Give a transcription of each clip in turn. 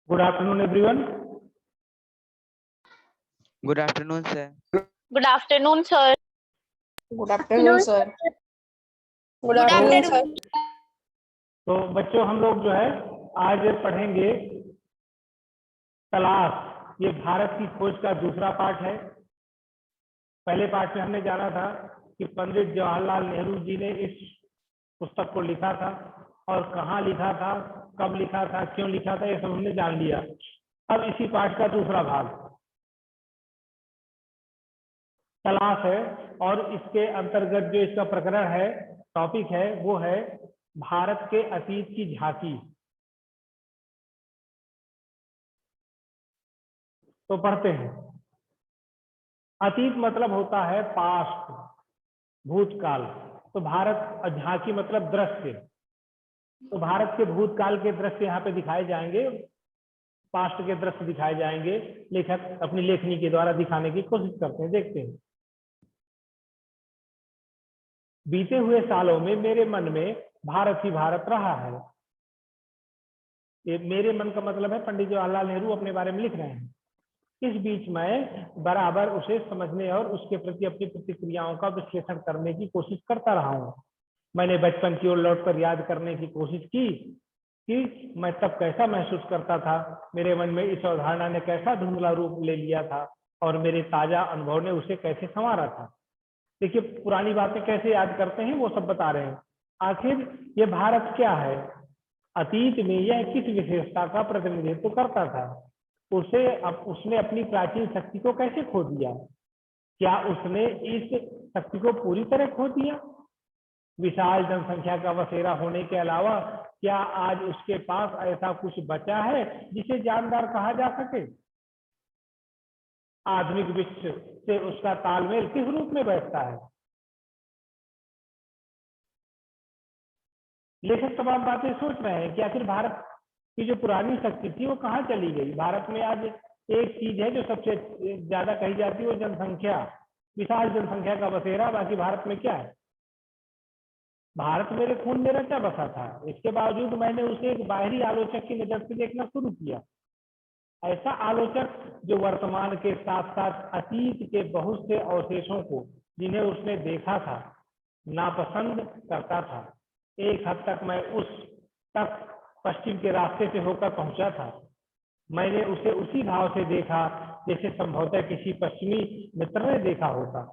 Good afternoon, everyone. Good afternoon, sir. Good afternoon, sir. Good afternoon, sir. Good afternoon, sir. तो बच्चों हम लोग जो है आज पढ़ेंगे तलाश। ये भारत की खोज का दूसरा पार्ट है। पहले पार्ट में हमने जाना था कि पंडित जवाहरलाल नेहरू जी ने इस पुस्तक को लिखा था और कहाँ लिखा था, कब लिखा था, क्यों लिखा था, ये सब हमने जान लिया। अब इसी पार्ट का दूसरा भाग तलाश है और इसके अंतर्गत जो इसका प्रकरण है, टॉपिक है, वो है भारत के अतीत की झांकी। तो पढ़ते हैं। अतीत मतलब होता है पास्ट, भूतकाल। तो भारत, झांकी मतलब दृश्य। तो भारत के भूतकाल के दृश्य यहाँ पे दिखाए जाएंगे, पास्ट के दृश्य दिखाए जाएंगे। लेखक अपनी लेखनी के द्वारा दिखाने की कोशिश करते हैं। देखते हैं। बीते हुए सालों में मेरे मन में भारत ही भारत रहा है। ये मेरे मन का मतलब है पंडित जवाहरलाल नेहरू अपने बारे में लिख रहे हैं। इस बीच मैं बराबर उसे समझने और उसके प्रति अपनी प्रतिक्रियाओं का विश्लेषण करने की कोशिश करता रहा हूँ। मैंने बचपन की ओर लौटकर याद करने की कोशिश की कि मैं तब कैसा महसूस करता था, मेरे मन में इस अवधारणा ने कैसा धुंधला रूप ले लिया था और मेरे ताजा अनुभव ने उसे कैसे संवारा था। देखिए, पुरानी बातें कैसे याद करते हैं वो सब बता रहे हैं। आखिर ये भारत क्या है, अतीत में यह किस विशेषता का प्रतिनिधित्व करता था, उसने अपनी प्राचीन शक्ति को कैसे खो दिया, क्या उसने इस शक्ति को पूरी तरह खो दिया। विशाल जनसंख्या का बसेरा होने के अलावा क्या आज उसके पास ऐसा कुछ बचा है जिसे जानदार कहा जा सके। आधुनिक विश्व से उसका तालमेल किस रूप में बैठता है। लेखक तमाम बातें सोच रहे हैं कि आखिर भारत की जो पुरानी शक्ति थी वो कहाँ चली गई। भारत में आज एक चीज है जो सबसे ज्यादा कही जाती है, वो जनसंख्या, विशाल जनसंख्या का बसेरा। बाकी भारत में क्या है। भारत मेरे खून में रचा बसा था, इसके बावजूद मैंने उसे एक बाहरी आलोचक की नजर से देखना शुरू किया। ऐसा आलोचक जो वर्तमान के साथ साथ अतीत के बहुत से अवशेषों को, जिन्हें उसने देखा था, नापसंद करता था। एक हद तक मैं उस तक पश्चिम के रास्ते से होकर पहुंचा था। मैंने उसे उसी भाव से देखा जैसे संभवतः किसी पश्चिमी मित्र ने देखा होता।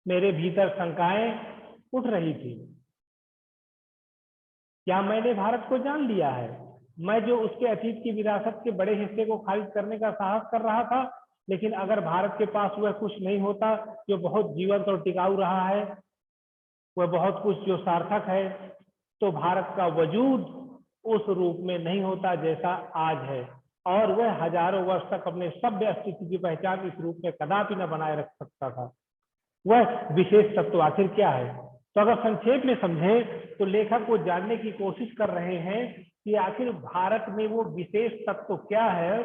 मेरे भीतर शंकाएं उठ रही थी। क्या मैंने भारत को जान लिया है, मैं जो उसके अतीत की विरासत के बड़े हिस्से को खारिज करने का साहस कर रहा था। लेकिन अगर भारत के पास वह कुछ नहीं होता जो बहुत जीवंत और टिकाऊ रहा है, वह बहुत कुछ जो सार्थक है, तो भारत का वजूद उस रूप में नहीं होता जैसा आज है, और वह हजारों वर्ष तक अपने सभ्य अस्तित्व की पहचान इस रूप में कदापि न बनाए रख सकता था। वह विशेष तत्व आखिर क्या है। तो अगर संक्षेप में समझे तो लेखक वो जानने की कोशिश कर रहे हैं कि आखिर भारत में वो विशेष तत्व क्या है,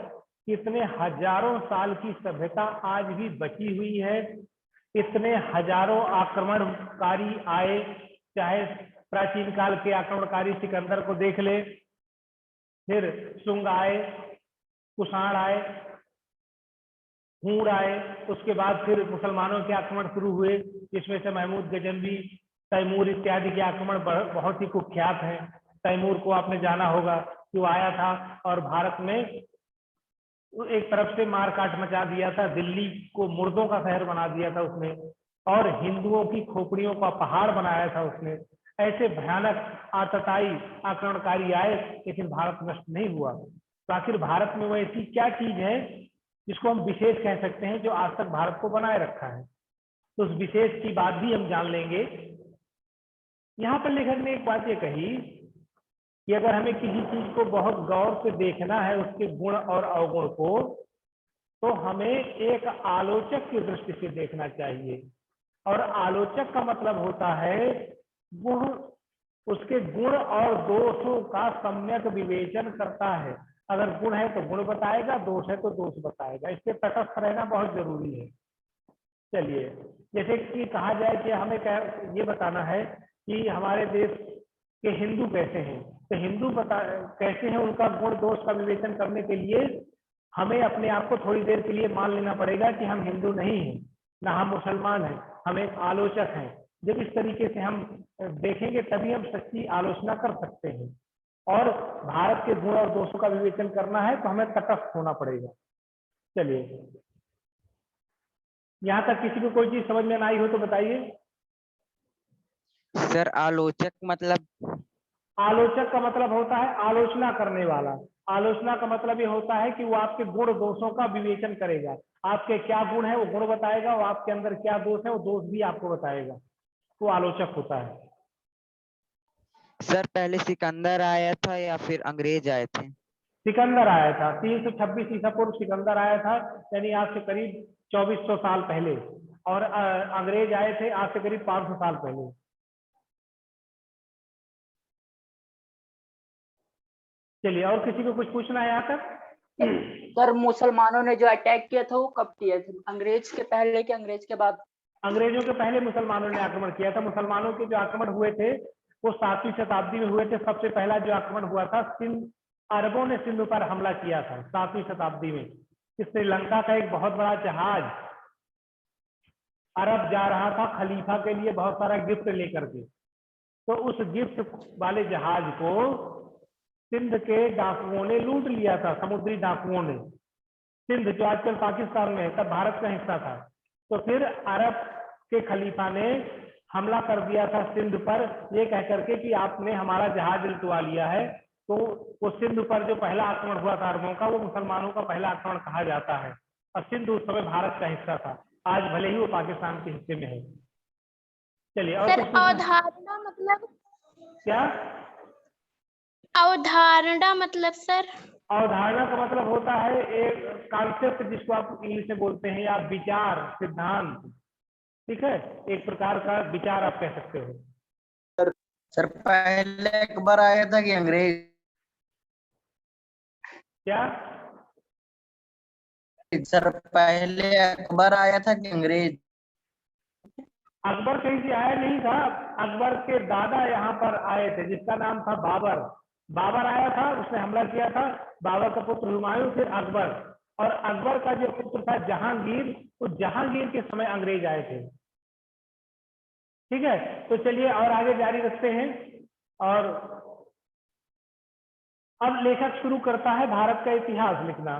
कितने हजारों साल की सभ्यता आज भी बची हुई है, इतने हजारों आक्रमणकारी आए, चाहे प्राचीन काल के आक्रमणकारी सिकंदर को देख ले, फिर शुंग आए, कुषाण आए, हूण आए, उसके बाद फिर मुसलमानों के आक्रमण शुरू हुए, जिसमें से महमूद गजनवी, तैमूर इत्यादि के आक्रमण बहुत ही कुख्यात हैं। तैमूर को आपने जाना होगा कि वो आया था और भारत में एक तरफ से मार काट मचा दिया था, दिल्ली को मुर्दों का शहर बना दिया था उसने, और हिंदुओं की खोपड़ियों का पहाड़ बनाया था उसने। ऐसे भयानक आतताई आक्रमणकारी आए, लेकिन भारत नष्ट नहीं हुआ। तो आखिर भारत में वो ऐसी क्या चीज है जिसको हम विशेष कह सकते हैं, जो आज तक भारत को बनाए रखा है। तो उस विशेष की बात भी हम जान लेंगे। यहाँ पर लेखक ने एक बात ये कही कि अगर हमें किसी चीज को बहुत गौर से देखना है, उसके गुण और अवगुण को, तो हमें एक आलोचक की दृष्टि से देखना चाहिए। और आलोचक का मतलब होता है वो उसके गुण और दोषों का सम्यक विवेचन करता है। अगर गुण है तो गुण बताएगा, दोष है तो दोष बताएगा। इससे तटस्थ रहना बहुत जरूरी है। चलिए, जैसे कि कहा जाए कि हमें ये बताना है कि हमारे देश कि हिंदू कैसे हैं। तो हिंदू कैसे हैं, उनका गुण दोष का विवेचन करने के लिए हमें अपने आप को थोड़ी देर के लिए मान लेना पड़ेगा कि हम हिंदू नहीं हैं, ना हम मुसलमान हैं, हम एक आलोचक हैं। जब इस तरीके से हम देखेंगे तभी हम सच्ची आलोचना कर सकते हैं। और भारत के गुण और दोषों का विवेचन करना है तो हमें तटस्थ होना पड़ेगा। चलिए, यहाँ तक किसी को कोई चीज समझ में ना आई हो तो बताइए। सर आलोचक मतलब? आलोचक का मतलब होता है आलोचना करने वाला। आलोचना का मतलब ये होता है कि वो आपके गुण दोषों का विवेचन करेगा। आपके क्या गुण है वो गुण बताएगा, और आपके अंदर क्या दोष है वो दोष भी आपको बताएगा। वो आलोचक होता है। सर पहले सिकंदर आया था या फिर अंग्रेज आए थे? सिकंदर आया था 326 ईसा पूर्व सिकंदर आया था, यानी आज से करीब 2400 साल पहले। और अंग्रेज आए थे आज से करीब 500 साल पहले। चलिए, और किसी को कुछ पूछना है यहाँ तक? सर मुसलमानों ने जो अटैक किया था वो कब किया था, अंग्रेज के पहले कि अंग्रेज के बाद? अंग्रेजों के पहले मुसलमानों ने आक्रमण किया था। मुसलमानों के जो आक्रमण हुए थे वो 7वीं शताब्दी में हुए थे। सबसे पहला जो आक्रमण हुआ था, अरबों ने सिंधु पर हमला किया था 7वीं शताब्दी में। श्रीलंका का एक बहुत बड़ा जहाज अरब जा रहा था खलीफा के लिए बहुत सारा गिफ्ट लेकर के। तो उस गिफ्ट वाले जहाज को सिंध के डाकुओं ने लूट लिया था, समुद्री डाकुओं ने। सिंध जो आजकल पाकिस्तान में है तब भारत का हिस्सा था। तो फिर अरब के खलीफा ने हमला कर दिया था सिंध पर, ये कह करके कि आपने हमारा जहाज लुटवा लिया है। तो वो सिंध पर जो पहला आक्रमण हुआ था अरबों का, वो मुसलमानों का पहला आक्रमण कहा जाता है। और सिंध उस समय भारत का हिस्सा था, आज भले ही वो पाकिस्तान के हिस्से में है। चलिए, और सर कुछ पूछना? अवधारणा मतलब? क्या अवधारणा मतलब सर? अवधारणा का मतलब होता है एक कॉन्सेप्ट, जिसको आप इंग्लिश में बोलते हैं, या विचार, सिद्धांत। ठीक है, एक प्रकार का विचार आप कह सकते हो। सर पहले अकबर आया था कि अंग्रेज? क्या? सर पहले अकबर आया था कि अंग्रेज? अकबर कहीं से आया नहीं था। अकबर के दादा यहाँ पर आए थे, जिसका नाम था बाबर। बाबर आया था, उसने हमला किया था। बाबर का पुत्र हुमायूं, फिर अकबर। और अकबर का जो पुत्र था जहांगीर, उस जहांगीर के समय अंग्रेज आए थे। ठीक है, तो चलिए और आगे जारी रखते हैं। और अब लेखक शुरू करता है भारत का इतिहास लिखना।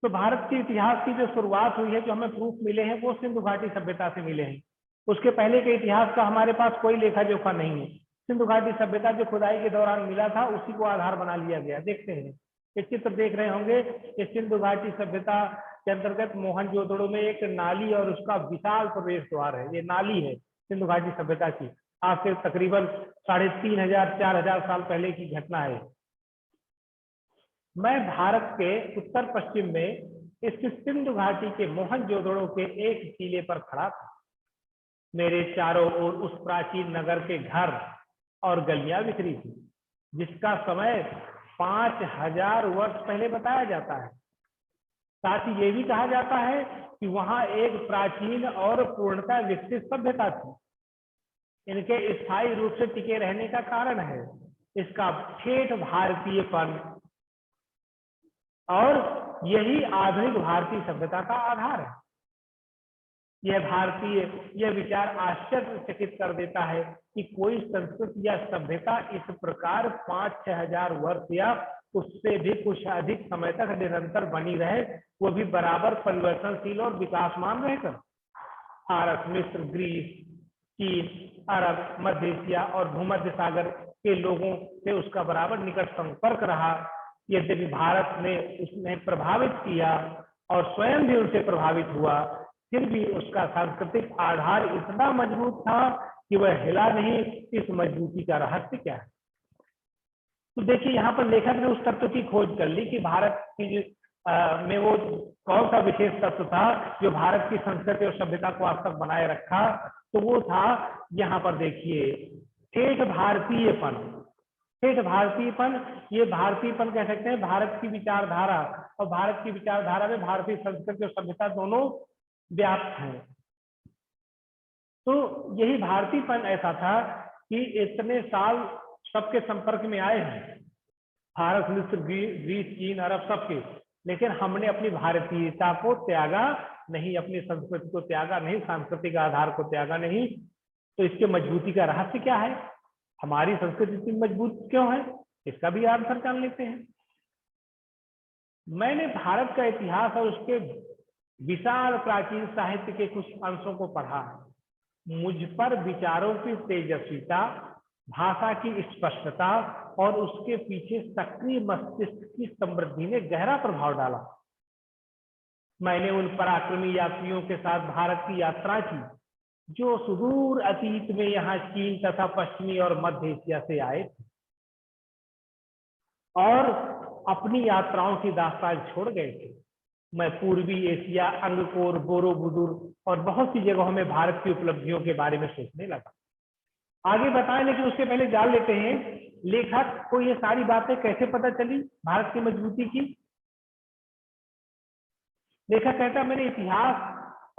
तो भारत के इतिहास की जो शुरुआत हुई है, जो हमें प्रूफ मिले हैं, वो सिंधु घाटी सभ्यता से मिले हैं। उसके पहले के इतिहास का हमारे पास कोई लेखा जोखा नहीं है। सिंधु घाटी सभ्यता जो खुदाई के दौरान मिला था, उसी को आधार बना लिया गया। देखते हैं, ये चित्र देख रहे होंगे कि सिंधु घाटी सभ्यता के अंतर्गत मोहनजोदड़ो में एक नाली और उसका विशाल प्रवेश द्वार है। ये नाली है सिंधु घाटी सभ्यता की। आज से तकरीबन 3500-4000 साल पहले की घटना है। मैं भारत के उत्तर पश्चिम में स्थित सिंधु घाटी के मोहनजोदड़ो के एक टीले पर खड़ा था। मेरे चारों ओर उस प्राचीन नगर के घर और गलियां बिखरी थी, जिसका समय 5000 वर्ष पहले बताया जाता है। साथ ही ये भी कहा जाता है कि वहां एक प्राचीन और पूर्णतः विकसित सभ्यता थी। इनके स्थायी रूप से टिके रहने का कारण है इसका ठेठ भारतीयपन, और यही आधुनिक भारतीय सभ्यता का आधार है। यह विचार आश्चर्यचकित कर देता है कि कोई संस्कृति या सभ्यता इस प्रकार 5-6 हजार वर्ष या उससे भी कुछ अधिक समय तक निरंतर बनी रहे, वो भी बराबर परिवर्तनशील और विकासमान रहकर। भारत, मिस्र, ग्रीस, चीन, अरब, मध्य एशिया और भूमध्य सागर के लोगों से उसका बराबर निकट संपर्क रहा। यद्यपि भारत ने उसमें प्रभावित किया और स्वयं भी उनसे प्रभावित हुआ, फिर भी उसका सांस्कृतिक आधार इतना मजबूत था कि वह हिला नहीं। इस मजबूती का रहस्य क्या है? तो देखिए, यहाँ पर लेखक ने उस तत्व की खोज कर ली कि भारत की में वो कौन सा विशेष तत्व था जो भारत की संस्कृति और सभ्यता को आज तक बनाए रखा। तो वो था, यहाँ पर देखिए, ठेठ भारतीयपन। ठेठ भारतीयपन, ये भारतीयपन कह सकते हैं भारत की विचारधारा, और भारत की विचारधारा में भारतीय संस्कृति और सभ्यता दोनों व्याप्त हैं। तो यही भारतीयपन ऐसा था कि इतने साल सबके संपर्क में आए हैं, भारत, मिस्र, ग्रीस, चीन, अरब, सबके, लेकिन हमने अपनी भारतीयता को त्यागा नहीं, अपनी संस्कृति को त्यागा नहीं, सांस्कृतिक आधार को त्यागा नहीं। तो इसके मजबूती का रहस्य क्या है, हमारी संस्कृति इतनी मजबूत क्यों है, इसका भी आंसर जान लेते हैं। मैंने भारत का इतिहास और उसके विशाल प्राचीन साहित्य के कुछ अंशों को पढ़ा है। मुझ पर विचारों की तेजस्विता, भाषा की स्पष्टता और उसके पीछे सक्रिय मस्तिष्क की समृद्धि ने गहरा प्रभाव डाला। मैंने उन पराक्रमी यात्रियों के साथ भारत की यात्रा की जो सुदूर अतीत में यहाँ चीन तथा पश्चिमी और मध्य एशिया से आए थे और अपनी यात्राओं की दास्तान छोड़ गए थे। मैं पूर्वी एशिया, अंगकोर, बोरोबुदुर और बहुत सी जगहों में भारत की उपलब्धियों के बारे में सोचने लगा। आगे बताएं, लेकिन उसके पहले जान लेते हैं लेखक को ये सारी बातें कैसे पता चली भारत की मजबूती की। लेखक कहता, मैंने इतिहास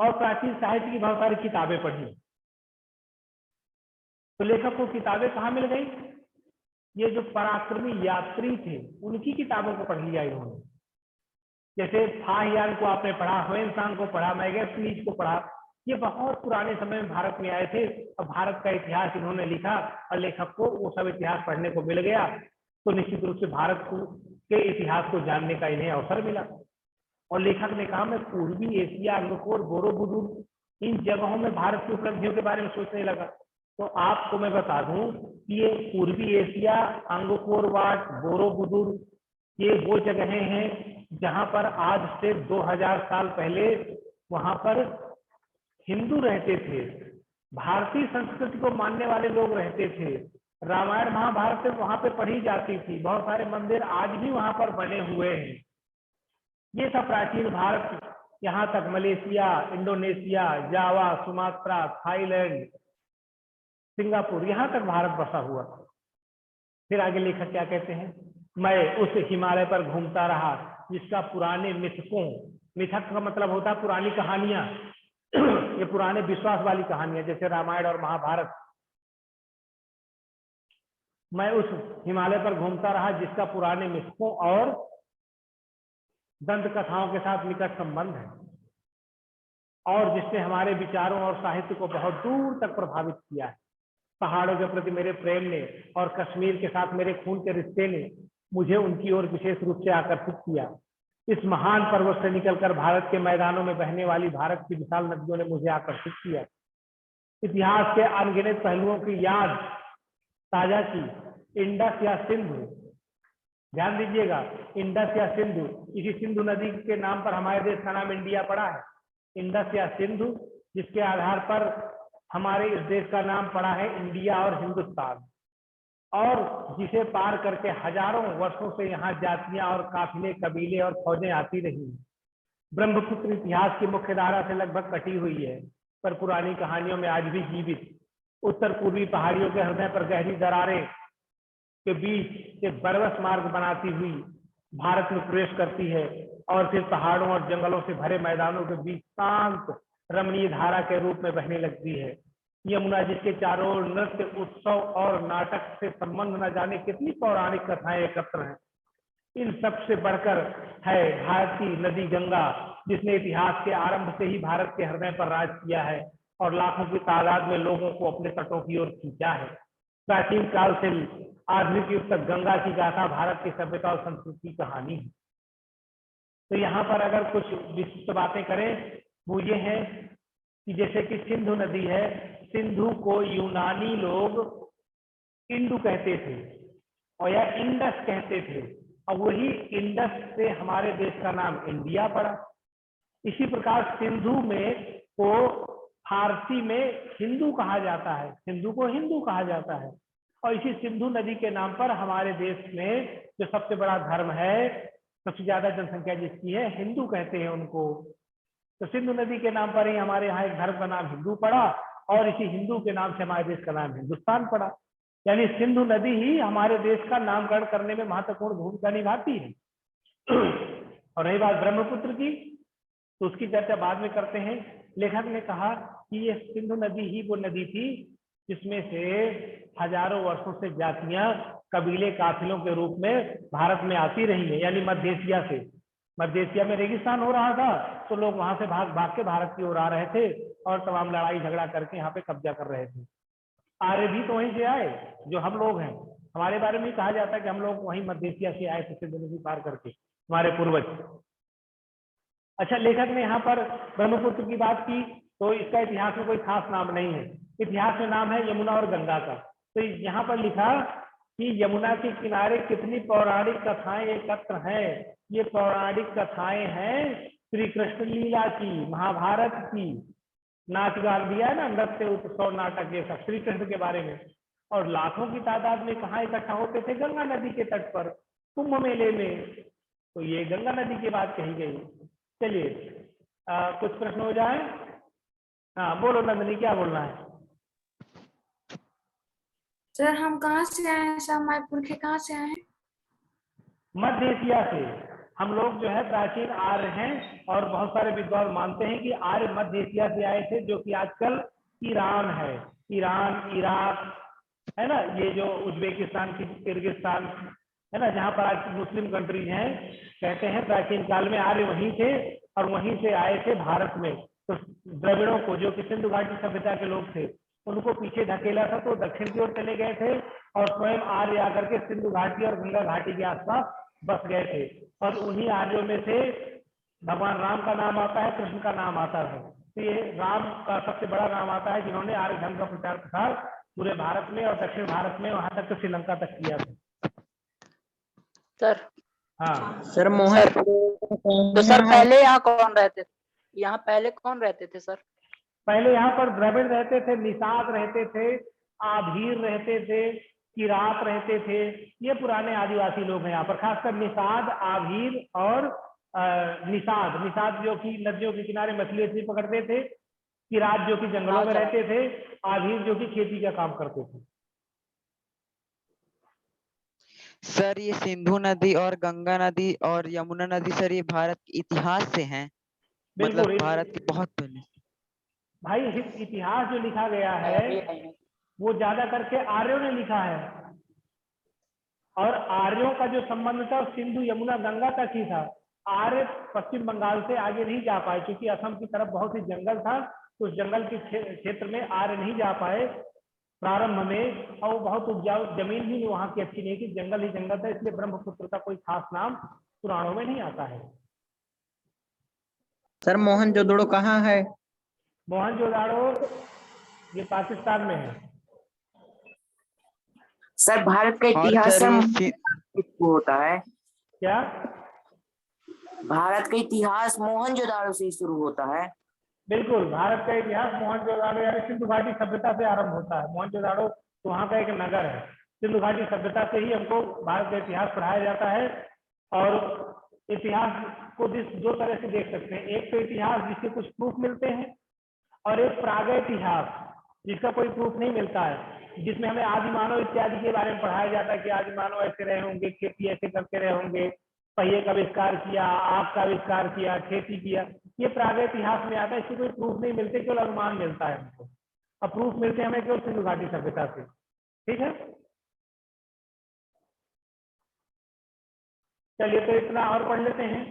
और प्राचीन साहित्य की बहुत सारी किताबें पढ़ी। तो लेखक को किताबें कहाँ मिल गई, ये जो पराक्रमी यात्री थे उनकी किताबों को पढ़ लिया इन्होंने। जैसे फाहियान को आपने पढ़ा, ह्वेनसांग को पढ़ा, मैगेस्नीज को पढ़ा, ये बहुत पुराने समय में भारत में आए थे और भारत का इतिहास इन्होंने लिखा और लेखक को वो सब इतिहास पढ़ने को मिल गया। तो निश्चित रूप से भारत के इतिहास को जानने का इन्हें अवसर मिला। और लेखक ने कहा, मैं पूर्वी एशिया, अंगकोर, बोरोबुदुर इन जगहों में भारत की उपलब्धियों के बारे में सोचने लगा। तो आपको मैं बता दूं कि ये पूर्वी एशिया, अंगकोर वाट, बोरोबुदुर ये वो जगहें हैं जहां पर आज से 2000 साल पहले वहां पर हिंदू रहते थे, भारतीय संस्कृति को मानने वाले लोग रहते थे, रामायण महाभारत वहां पे पढ़ी जाती थी, बहुत सारे मंदिर आज भी वहां पर बने हुए हैं। ये था प्राचीन भारत, यहाँ तक मलेशिया, इंडोनेशिया, जावा, सुमात्रा, थाईलैंड, सिंगापुर, यहाँ तक भारत बसा हुआ। फिर आगे लेखक क्या कहते हैं, मैं उस हिमालय पर घूमता रहा जिसका पुराने मिथकों, मिथक का मतलब होता है पुरानी कहानियां, ये पुराने विश्वास वाली कहानियां जैसे रामायण और महाभारत। मैं उस हिमालय पर घूमता रहा जिसका पुराने मिथकों और दंत कथाओं के साथ निकट संबंध है और जिसने हमारे विचारों और साहित्य को बहुत दूर तक प्रभावित किया है। पहाड़ों के प्रति मेरे प्रेम ने और कश्मीर के साथ मेरे खून के रिश्ते ने मुझे उनकी ओर विशेष रूप से आकर्षित किया। इस महान पर्वत से निकलकर भारत के मैदानों में बहने वाली भारत की विशाल नदियों ने मुझे आकर्षित किया। इतिहास के अनगिनत पहलुओं की याद ताजा की। इंडस या सिंधु, ध्यान दीजिएगा, इंडस या सिंधु, इसी सिंधु नदी के नाम पर हमारे देश का नाम इंडिया पड़ा है। इंडस या सिंधु, जिसके आधार पर हमारे इस देश का नाम पड़ा है इंडिया और हिंदुस्तान, और जिसे पार करके हजारों वर्षों से यहाँ जातियां और काफिले, कबीले और फौजें आती रही। ब्रह्मपुत्र इतिहास की मुख्य धारा से लगभग कटी हुई है, पर पुरानी कहानियों में आज भी जीवित। उत्तर पूर्वी पहाड़ियों के हृदय पर गहरी दरारें के बीच एक बरवस मार्ग बनाती हुई भारत में प्रवेश करती है और फिर पहाड़ों और जंगलों से भरे मैदानों के बीच शांत रमणीय धारा के रूप में बहने लगती है। यमुना, जिसके चारों ओर नृत्य, उत्सव और नाटक से संबंध न जाने कितनी पौराणिक कथाएं एकत्र हैं, इन सब से बढ़कर है भारत की नदी गंगा, जिसने इतिहास के आरंभ से ही भारत के हृदय पर राज किया है और लाखों की तादाद में लोगों को अपने तटों की ओर खींचा है। प्राचीन काल से आधुनिक युग तक गंगा की गाथा भारत की सभ्यता और संस्कृति की कहानी है। तो यहाँ पर अगर कुछ विशिष्ट बातें करें वो ये है कि जैसे कि सिंधु नदी है, सिंधु को यूनानी लोग इंडु कहते थे और या इंडस कहते थे, और वही इंडस से हमारे देश का नाम इंडिया पड़ा। इसी प्रकार सिंधु में को फारसी में हिंदू कहा जाता है, सिंधु को हिंदू कहा जाता है, और इसी सिंधु नदी के नाम पर हमारे देश में जो सबसे बड़ा धर्म है, सबसे ज्यादा जनसंख्या जिसकी है, हिंदू कहते हैं उनको। तो सिंधु नदी के नाम पर ही हमारे यहाँ एक धर्म का नाम हिंदू पड़ा और इसी हिंदू के नाम से हमारे देश का नाम हिंदुस्तान पड़ा। यानी सिंधु नदी ही हमारे देश का नामकरण करने में महत्वपूर्ण भूमिका निभाती है। और रही बात ब्रह्मपुत्र की, तो उसकी चर्चा बाद में करते हैं। लेखक ने कहा कि ये सिंधु नदी ही वो नदी थी जिसमें से हजारों वर्षों से जातियां कबीले काफिलों के रूप में भारत में आती रही है। यानी मध्य एशिया से, मध्य एशिया में रेगिस्तान हो रहा था तो लोग वहां से भाग भाग के भारत की ओर आ रहे थे और तमाम लड़ाई झगड़ा करके यहाँ पे कब्जा कर रहे थे। आर्य भी तो वहीं से आए जो हम लोग हैं। हमारे बारे में कहा जाता है कि हम लोग वहीं मध्य एशिया से आए थे, सिंधु नदी पार करके, हमारे पूर्वज। अच्छा, लेखक ने यहाँ पर ब्रह्मपुत्र की बात की तो इसका इतिहास में कोई खास नाम नहीं है। इतिहास में नाम है यमुना और गंगा का। तो यहाँ पर लिखा कि यमुना के किनारे कितनी पौराणिक कथाएं एकत्र हैं। ये पौराणिक कथाएं हैं श्री कृष्ण लीला की, महाभारत की। नाच गान दिया है ना, नृत्य उत्सव नाटक, ये सब श्री कृष्ण के बारे में। और लाखों की तादाद में कहाँ इकट्ठा होते थे? गंगा नदी के तट पर, कुंभ मेले में। तो ये गंगा नदी की बात कही गई। चलिए कुछ प्रश्न हो जाए। हाँ बोलो नंदनी, क्या बोलना है? सर हम कहाँ से आए हैं? सर हमारे पुरखे कहाँ से आए हैं? मध्य एशिया से। हम लोग जो है प्राचीन आर्य हैं और बहुत सारे विद्वान मानते हैं कि आर्य मध्य एशिया से आए थे, जो कि आजकल ईरान है, ईरान, इराक है ना, ये जो उज्बेकिस्तान की, किर्गिस्तान है ना, जहाँ पर आज मुस्लिम कंट्रीज हैं। कहते हैं प्राचीन काल में आर्य वहीं थे और वहीं से आए थे भारत में। तो द्रविड़ों को, जो कि सिंधु घाटी सभ्यता के लोग थे, उनको पीछे धकेला था तो दक्षिण की ओर चले गए थे और स्वयं आर्य आकर के सिंधु घाटी और गंगा घाटी के आसपास बस गए थे। और उन्हीं आर्यों में से भगवान राम का नाम आता है, कृष्ण का नाम आता है। तो ये राम का सबसे बड़ा नाम आता है जिन्होंने आर्य धर्म का प्रचार प्रसार पूरे भारत में और दक्षिण भारत में, वहां तक तो श्रीलंका तक किया था। सर हाँ सर मोहन, तो सर पहले यहाँ कौन रहते थे? यहाँ पहले कौन रहते थे सर? पहले यहाँ पर द्रविड़ रहते थे, निषाद रहते थे, आभीर रहते थे, किरात रहते थे। ये पुराने आदिवासी लोग हैं यहाँ पर, खासकर निषाद, आभीर और निषाद। निषाद जो कि नदियों के किनारे मछली वछली पकड़ते थे, किरात जो कि जंगलों में रहते थे, आभीर जो कि खेती का काम करते थे। सर ये सिंधु नदी और गंगा नदी और यमुना नदी, सर ये भारत के इतिहास से हैं, मतलब बिल्कुल भारत के बहुत पहले। भाई, इतिहास जो लिखा गया है वो ज्यादा करके आर्यों ने लिखा है, और आर्यों का जो संबंध था सिंधु यमुना गंगा तक ही था। आर्य पश्चिम बंगाल से आगे नहीं जा पाए क्योंकि असम की तरफ बहुत ही जंगल था, तो उस जंगल के क्षेत्र में आर्य नहीं जा पाए प्रारंभ में, और वो बहुत उपजाऊ जमीन भी वहां की अच्छी नहीं थी, जंगल ही जंगल था, इसलिए ब्रह्मपुत्र का कोई खास नाम पुराणों में नहीं आता है। सर मोहनजोदड़ो कहाँ है? मोहनजोदाड़ो ये पाकिस्तान में है। सर भारत का और इतिहास सर होता है? क्या? भारत का इतिहास मोहनजोदाड़ो से ही शुरू होता है? बिल्कुल, भारत का इतिहास मोहनजोदाड़ो यानी सिंधु घाटी सभ्यता से आरंभ होता है। मोहनजोदाड़ो तो वहाँ का एक नगर है। सिंधु घाटी सभ्यता से ही हमको भारत का इतिहास पढ़ाया जाता है। और इतिहास को दो तरह से देख सकते हैं, एक तो इतिहास जिसके कुछ प्रूफ मिलते हैं, और एक प्रागैतिहास जिसका कोई प्रूफ नहीं मिलता है, जिसमें हमें आदि मानव इत्यादि के बारे में पढ़ाया जाता है कि आदि मानव ऐसे रहे होंगे, खेती ऐसे करते रहे होंगे, पहिए का आविष्कार किया, आग का आविष्कार किया, खेती किया। ये प्रागैतिहास में आता है, इससे कोई प्रूफ नहीं मिलते, केवल अनुमान मिलता है हमको। अब प्रूफ मिलते हैं हमें केवल सिंधु घाटी सभ्यता से। ठीक है, चलिए तो इतना और पढ़ लेते हैं।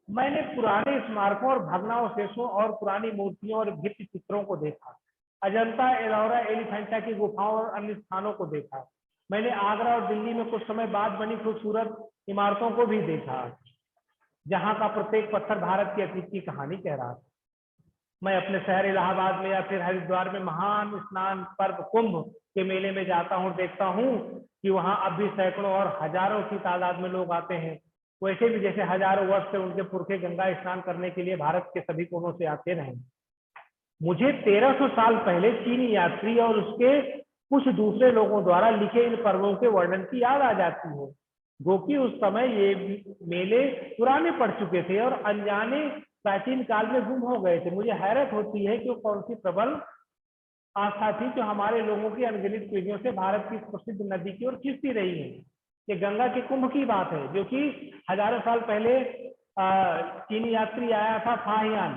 मैंने पुराने स्मारकों और भग्नावशेषों और पुरानी मूर्तियों और भित्ति चित्रों को देखा। अजंता, एलोरा, एलिफेंटा की गुफाओं और अन्य स्थानों को देखा। मैंने आगरा और दिल्ली में कुछ समय बाद बनी खूबसूरत इमारतों को भी देखा, जहां का प्रत्येक पत्थर भारत की अतीत की कहानी कह रहा था। मैं अपने शहर इलाहाबाद में या फिर हरिद्वार में महान स्नान पर्व कुंभ के मेले में जाता हूँ, देखता हूँ कि वहां अब भी सैकड़ों और हजारों की तादाद में लोग आते हैं, वैसे भी जैसे हजारों वर्ष से उनके पुरखे गंगा स्नान करने के लिए भारत के सभी कोनों से आते रहे। मुझे 1300 साल पहले चीनी यात्री और उसके कुछ दूसरे लोगों द्वारा लिखे इन पर्वों के वर्णन की याद आ जाती है, जो कि उस समय ये मेले पुराने पड़ चुके थे और अनजाने प्राचीन काल में गुम हो गए थे। मुझे हैरत होती है कि वो कौन सी प्रबल आस्था थी जो हमारे लोगों की अनगिनत पीढ़ियों से भारत की प्रसिद्ध नदी की ओर खींचती रही है। ये गंगा के कुंभ की बात है, जो कि हजारों साल पहले चीनी यात्री आया था फाहियान,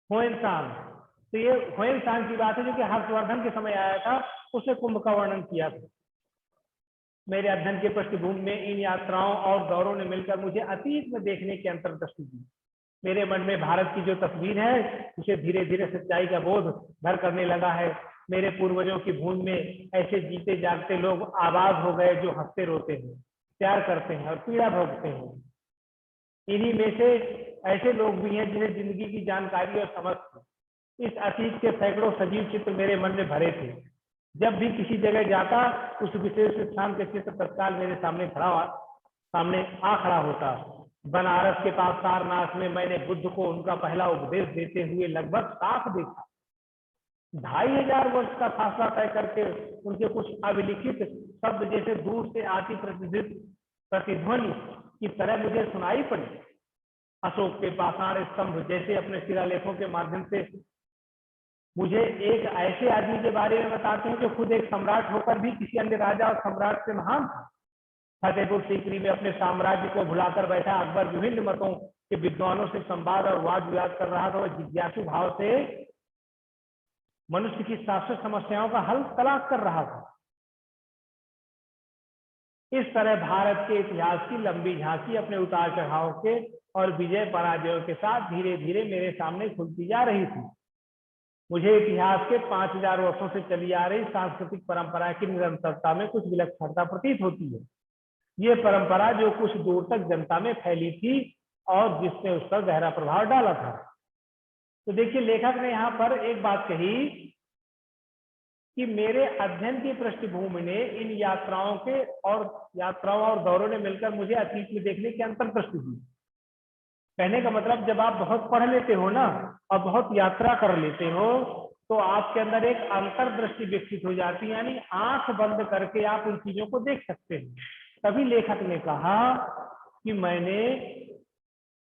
होएनसांग, तो ये ह्वेन-सांग की बात है जो कि हर्षवर्धन के समय आया था, उसने कुंभ का वर्णन किया था। मेरे अध्ययन के पृष्ठभूमि में इन यात्राओं और दौरों ने मिलकर मुझे अतीत में देखने की अंतर्दृष्टि दी। मेरे मन में भारत की जो तस्वीर है उसे धीरे धीरे सच्चाई का बोध घर करने लगा है। मेरे पूर्वजों की भूमि में ऐसे जीते जागते लोग आबाद हो गए जो हंसते रोते हैं, प्यार करते हैं और पीड़ा भोगते हैं। इन्हीं में से ऐसे लोग भी हैं जिन्हें जिंदगी की जानकारी और समझ थी। इस अतीत के सैकड़ों सजीव चित्र मेरे मन में भरे थे। जब भी किसी जगह जाता उस विशेष स्थान के चित्र तत्काल मेरे सामने आ खड़ा होता। बनारस के पास सारनाथ में मैंने बुद्ध को उनका पहला उपदेश देते हुए लगभग साफ देखा। 2500 वर्ष का फासला तय करके उनके कुछ अविलिखित शब्द जैसे दूर से आती प्रतिध्वनि की तरह मुझे सुनाई पड़ी। अशोक के पाषाण स्तंभ जैसे अपने शिलालेखों के माध्यम से मुझे एक ऐसे आदमी के बारे में बताते हैं जो खुद एक सम्राट होकर भी किसी अन्य राजा और सम्राट से महान था। फतेहपुर सीकरी में अपने साम्राज्य को भुलाकर बैठा अकबर विभिन्न मतों के विद्वानों से संवाद और वाद विवाद कर रहा था। वह जिज्ञासु भाव से मनुष्य की शाश्वत समस्याओं का हल तलाश कर रहा था। इस तरह भारत के इतिहास की लंबी झांकी अपने उतार चढ़ाव के और विजय पराजयों के साथ धीरे धीरे मेरे सामने खुलती जा रही थी। मुझे इतिहास के 5000 वर्षों से चली आ रही सांस्कृतिक परंपरा की निरंतरता में कुछ विलक्षणता प्रतीत होती है। ये परंपरा जो कुछ दूर तक जनता में फैली थी और जिसने उस पर गहरा प्रभाव डाला था। तो देखिए लेखक ने यहाँ पर एक बात कही कि मेरे अध्ययन की पृष्ठभूमि ने इन यात्राओं और दौरों ने मिलकर मुझे अतीत में देखने की अंतर्दृष्टि दी। कहने का मतलब जब आप बहुत पढ़ लेते हो ना और बहुत यात्रा कर लेते हो तो आपके अंदर एक अंतर्दृष्टि विकसित हो जाती है, यानी आंख बंद करके आप उन चीजों को देख सकते हैं। तभी लेखक ने कहा कि मैंने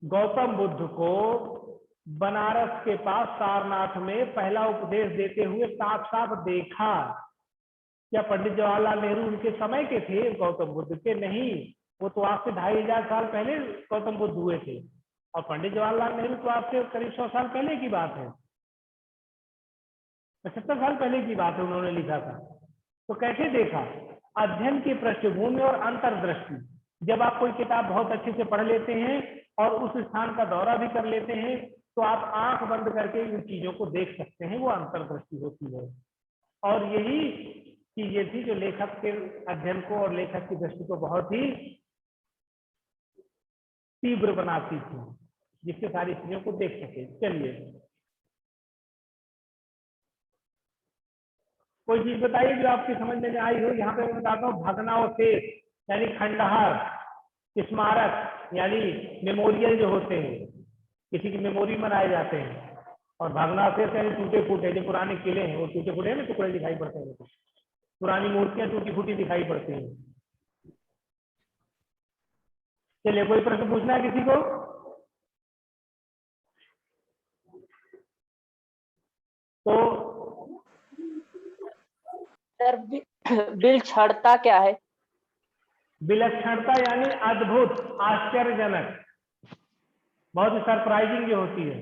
गौतम बुद्ध को बनारस के पास सारनाथ में पहला उपदेश देते हुए साफ साफ देखा। क्या पंडित जवाहरलाल नेहरू उनके समय के थे गौतम बुद्ध के? नहीं, वो तो आज से 2500 साल पहले गौतम बुद्ध हुए थे और पंडित जवाहरलाल नेहरू तो आज से करीब 100 साल पहले की बात है, 75 साल पहले की बात है उन्होंने लिखा था। तो कैसे देखा? अध्ययन की पृष्ठभूमि और अंतर्दृष्टि। जब आप कोई किताब बहुत अच्छे से पढ़ लेते हैं और उस स्थान का दौरा भी कर लेते हैं तो आप आंख बंद करके इन चीजों को देख सकते हैं, वो अंतर्दृष्टि होती है। और यही चीजें थी जो लेखक के अध्ययन को और लेखक की दृष्टि को बहुत ही तीव्र बनाती थी, जिससे सारी चीजों को देख सके। चलिए कोई चीज बताइए जो आपकी समझ में आई हो। यहाँ पे मैं बताता हूँ भग्नावशेष यानी खंडहर, स्मारक यानी मेमोरियल जो होते हैं, किसी की मेमोरी मनाए जाते हैं, और भग्नावशेष यानी टूटे फूटे जो पुराने किले हैं वो टूटे फूटे में टुकड़े दिखाई पड़ते हैं, पुरानी मूर्तियां टूटी फूटी दिखाई पड़ती हैं। चलिए कोई प्रश्न पूछना है किसी को? तो सर विलक्षणता क्या है? विलक्षणता यानी अद्भुत, आश्चर्यजनक, बहुत ही सरप्राइजिंग जो होती है।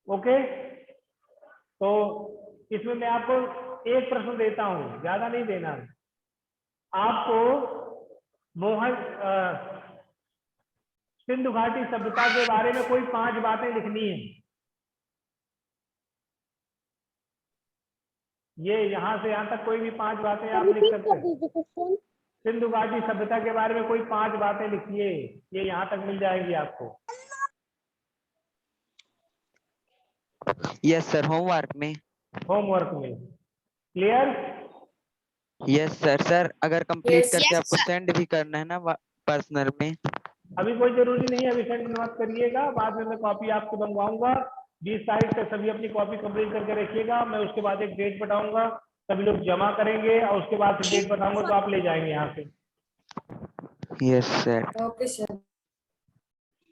ओके, तो इसमें मैं आपको एक प्रश्न देता हूं, ज्यादा नहीं देना है आपको। सिंधु घाटी सभ्यता के बारे में कोई 5 बातें लिखनी है। ये यहाँ से यहाँ तक कोई भी 5 बातें आप लिख सकते हैं। सिंधु घाटी सभ्यता के बारे में कोई 5 बातें लिखिए, ये यहाँ तक मिल जाएगी आपको। यस सर, होमवर्क में। होमवर्क में क्लियर? Yes sir. सर अगर कंप्लीट करके आपको सेंड भी करना है ना पर्सनल में। अभी कोई जरूरी नहीं है, अभी सेंड मत करिएगा, बाद में मैं कॉपी आपको मंगवाऊंगा। 20 तारीख तक सभी अपनी कॉपी कंप्लीट करके रखिएगा। मैं उसके बाद एक डेट बताऊंगा, सभी लोग जमा करेंगे और उसके बाद फिर डेट बताऊंगा तो आप ले जाएंगे यहाँ से। Yes sir. Okay sir.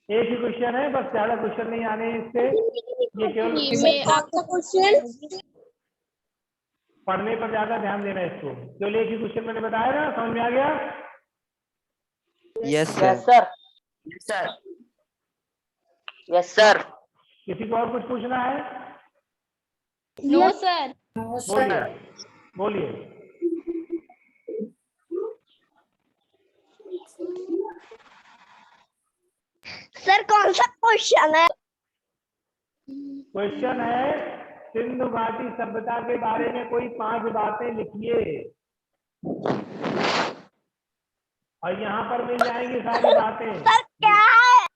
एक ही क्वेश्चन है, बस ज्यादा क्वेश्चन नहीं आने हैं इससे। ये केवल मैं आपका क्वेश्चन पढ़ने पर ज्यादा ध्यान देना है इसको। केवल एक ही क्वेश्चन मैंने बताया ना, समझ में आ गया? Yes yes sir. Sir. Sir yes sir. किसी को और कुछ पूछना है? No sir. बोलिए बोलिए। सर कौन सा क्वेश्चन है? क्वेश्चन है सिंधु घाटी सभ्यता के बारे में कोई 5 बातें लिखिए, और यहाँ पर मिल जाएंगी सारी बातें। सर क्या है?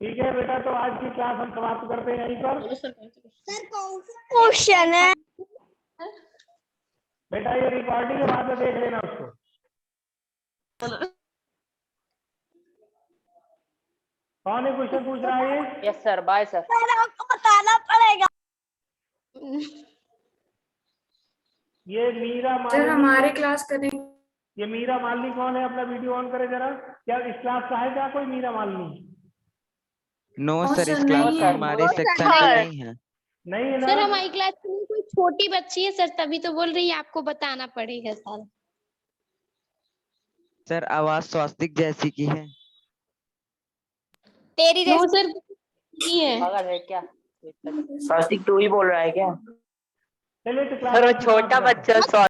ठीक है बेटा, तो आज की क्लास हम समाप्त करते हैं यहीं पर। सर कौन सा क्वेश्चन है? बेटा ये रिकॉर्डिंग के बाद में देख लेना उसको। कौन है क्वेश्चन पूछ रहा है ये? Yes sir. Bye sir. Sir आपको बताना पड़ेगा। ये मीरा सर मालिनी। हमारे क्लास करें। ये मीरा मालिनी कौन है? अपना वीडियो ऑन करे जरा। क्या इस क्लास का है क्या कोई Meera Malini? No no sir, sir, इस नहीं क्लास में है। हमारे नो सेक्शन सर, का नहीं है। नहीं है। नहीं है ना? सर हमारी क्लास में कोई छोटी बच्ची है सर, तभी तो बोल रही है आपको बताना पड़ेगा सर। सर आवाज स्वास्तिक जैसी की है। तेरी जैसी सर नहीं है। पागल है क्या? स्वास्तिक तू ही बोल रहा है क्या? चलिए तो सर वो क्लास छोटा बच्चा